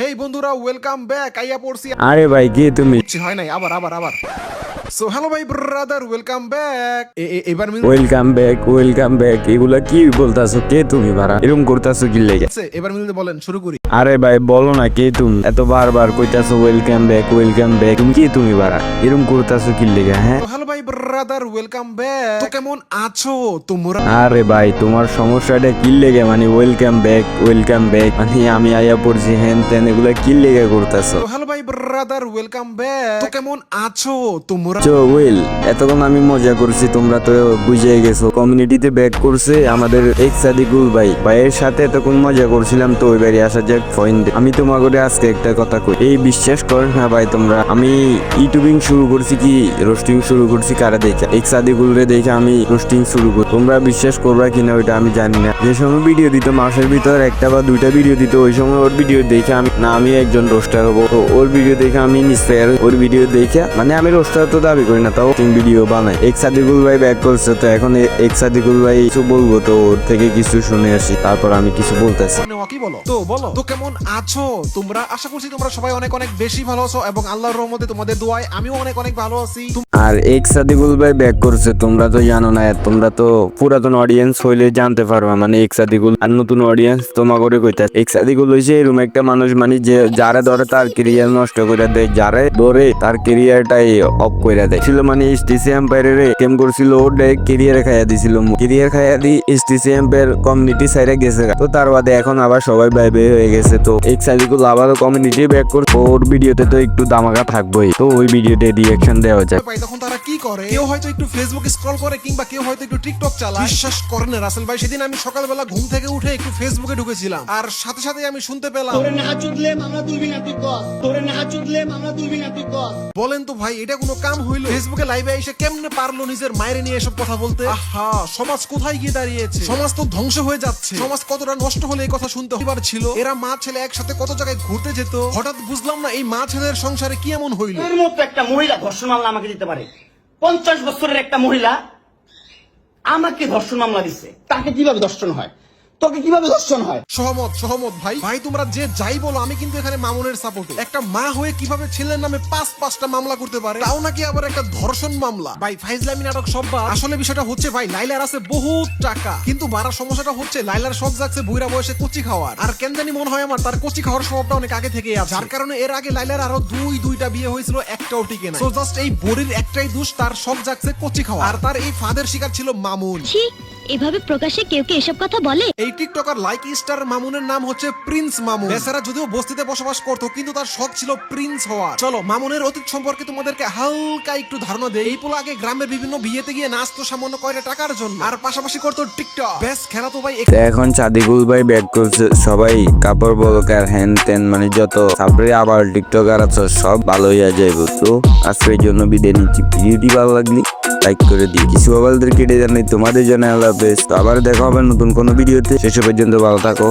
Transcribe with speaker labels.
Speaker 1: হেই বন্ধুরা, welcome back. আইয়া পড়ছি।
Speaker 2: আরে ভাই কে তুমি?
Speaker 1: হয় নাই, আবার আবার আবার। সো হ্যালো ভাই ব্রাদার, ওয়েলকাম ব্যাক। এবার
Speaker 2: ওয়েলকাম ব্যাক এগুলা কি বলতাছো? কে তুমি ভাড়া এরকম করতাছো কি লেগে?
Speaker 1: এবার মিলতে বলেন, শুরু করি।
Speaker 2: আরে ভাই বলো না কে তুমি? এত বারবার কইতাছো ওয়েলকাম ব্যাক। তুমি কি তুমি ভাড়া এরকম করতাছো কি লেগে? হ্যাঁ
Speaker 1: তো হ্যালো ভাই ব্রাদার, ওয়েলকাম ব্যাক। তো কেমন আছো তোমরা?
Speaker 2: আরে ভাই তোমার সমস্যাটা কি লেগে? মানে ওয়েলকাম ব্যাক মানে আমি আয়া পড়ছি হ্যান তেন এগুলা কি লেগে করতাছো?
Speaker 1: তো হ্যালো ভাই ব্রাদার, ওয়েলকাম ব্যাক। তো কেমন আছো তোমরা?
Speaker 2: এতক্ষণ আমি মজা করছি, তোমরা তো বুঝে গেছো। কমিউনিটিতে ব্যাক করছে আমাদের এক সাদিকুল ভাইয়ের সাথে এতক্ষণ মজা করছিলাম। তো ওই বাড়ি আসা যাক পয়েন্ট। আমি তোমাকে আজকে একটা কথা কই, এই বিশ্বাস কর না ভাই তোমরা, আমি ইউটিউবিং শুরু করছি কি রোস্টিং শুরু করছি কারা দেখা? এক সাদিকুল রে দেখে আমি রোস্টিং শুরু করি। তোমরা বিশ্বাস করবা কিনা ওইটা আমি জানি না। যে সময় ভিডিও দিত মাসের ভিতর একটা বা দুইটা ভিডিও দিত, ওই সময় ওর ভিডিও দেখে আমি একজন রোস্টার হবো। তো ওর ভিডিও দেখে আমি ইন্সপায়ার, ওর ভিডিও দেখে মানে আমি রোস্টার তো দাবি করি না, তাও ভিডিও বানাই। এক সাদিকুল ভাই ব্যাক করছে, তো এখন এক সাদিকুল ভাই কিছু বলবো, তো ওর থেকে কিছু শুনে আসি, তারপর আমি কিছু বলতেছি।
Speaker 1: কি বলো? তো বলো তো কেমন আছো তোমরা? আশা করছি তোমরা সবাই অনেক অনেক বেশি ভালো আছো এবং আল্লাহর রহমতে তোমাদের দোয়ায় আমিও অনেক অনেক ভালো আছি।
Speaker 2: আর এক সাদিকুল ভাই ব্যাক করছে, তোমরা তো জানো না, তোমরা তো পুরাতন অডিয়েন্স হইলে জানতে পারবা। মানে এক সাদিকুল আর নতুন অডিয়েন্স তোমা করে কইতা। এক সাদিকুল হইছে এরকম একটা মানুষ, মানে যে যারা ধরে তার কেরিয়ার নষ্ট করে দেয়, যারা ধরে তার কেরিয়ারটাই অফ করে দেয়। ছিল মানে এসটিসি এম্পায়ারের কেম করছিল, ওর কেরিয়ার খাইয়া দিছিল। কেরিয়ার খাইয়া দি এসটিসি এম্পায়ার কমিউনিটি সাইডে গেছে। তো তার বাদে এখন আবার সবাই বাইবে হয়ে গেছে। তো এক সাদিকুল আবারও কমিউনিটি ব্যাক করছে। ওর ভিডিওতে তো একটু দামাকা থাকবোই, তো ওই ভিডিওতে রিঅ্যাকশন দেওয়া যায়।
Speaker 1: তখন তারা কি করে? কেউ হয়তো একটু ফেসবুক স্ক্রল করে কিংবা কেউ হয়তো একটু টিকটক চালায়। বিশ্বাস করেন রাসেল ভাই, সেদিন আমি সকালবেলা ঘুম থেকে উঠে একটু ফেসবুকে ঢুকেছিলাম, আর সাথে সাথে আমি শুনতে পেলাম বলেন তো ভাই, এটা কোনো কাম হইলো? ফেসবুকে লাইভে এসে কেমনে পারলো নিজের মায়ের নিয়ে এসব কথা বলতে? আহা, সমাজ কোথায় গিয়ে দাঁড়িয়েছে? সমাজ তো ধ্বংস হয়ে যাচ্ছে। সমাজ কতটা নষ্ট হলে এই কথা শুনতে হবার ছিল। এরা মা ছেলে একসাথে কত জায়গায় ঘুরতে যেত, হঠাৎ বুঝলাম না এই মা ছেলের সংসারে কি এমন হইলো।
Speaker 3: এর মতো একটা মহিলা ধর্ষণ মামলা আমাকে দিতে পারে? 50 বছরের একটা মহিলা আমাকে ধর্ষণ মামলা দিচ্ছে। তাকে কিভাবে ধর্ষণ হয়? তোকে কিভাবে ধর্ষণ হয়?
Speaker 1: সহমত ভাই তোমরা যে যাই বলো, আমি কিন্তু এখানে মামুনের সাপোর্টে। একটা মা হয়ে কিভাবে ছেলের নামে পাঁচটা মামলা করতে পারে, তাও নাকি আবার একটা ধর্ষণ মামলা? ভাই ফাইজলামি নাটক সব বাদ। আসলে বিষয়টা হচ্ছে ভাই, লাইলার আছে বহুত টাকা, কিন্তু বাড়ার সমস্যাটা হচ্ছে লাইলার শখ জাগছে বুইরা বয়সে কচি খাওয়ার। আর কেন জানি মনে হয় আমার তার কচি খাওয়ার স্বভাবটা অনেক আগে থেকেই আছে, যার কারণে এর আগে লাইলার আরো দুইটা বিয়ে হয়েছিল, একটাও টিকে না। সো জাস্ট এই বড়ির একটাই দোষ, তার শখ জাগছে কচি খাওয়া। আর তার এই ফাদের শিকার ছিল মামুন।
Speaker 4: এভাবে প্রকাশ্যে কেউ কি এসব কথা বলে?
Speaker 1: এই টিকটকার লাইক স্টার মামুনের নাম হচ্ছে প্রিন্স মামুন। বেচারা যদিও বস্তিতে বসবাস করতো, কিন্তু তার শখ ছিল প্রিন্স হওয়ার। চলো মামুনের অতীত সম্পর্কে তোমাদেরকে হালকা একটু ধারণা দেই। এই পোলা আগে গ্রামের বিভিন্ন বিয়েতে গিয়ে নাচতো সামান্য কয়টা টাকার জন্য, আর পাশাপাশি করতো টিকটক। বেশ খেলা তো ভাই।
Speaker 2: এখন সাদিকুল ভাই ব্যাক করছে, সবাই কাপড় বলকার হ্যান তেন, মানে যত তারপরে আবার টিকটকার আছে সব ভালো হইয়া যাইব। তো আজকের জন্য বিদায় নিচ্ছি। ভিডিওটি ভালো লাগলে লাইক করে দিই। কিছু মোবাইলদের কেটে জানাই তোমাদের জন্য আল্লাহ হাফেজ। তো আবার দেখা হবে নতুন কোনো ভিডিওতে। শেষ পর্যন্ত ভালো থাকো।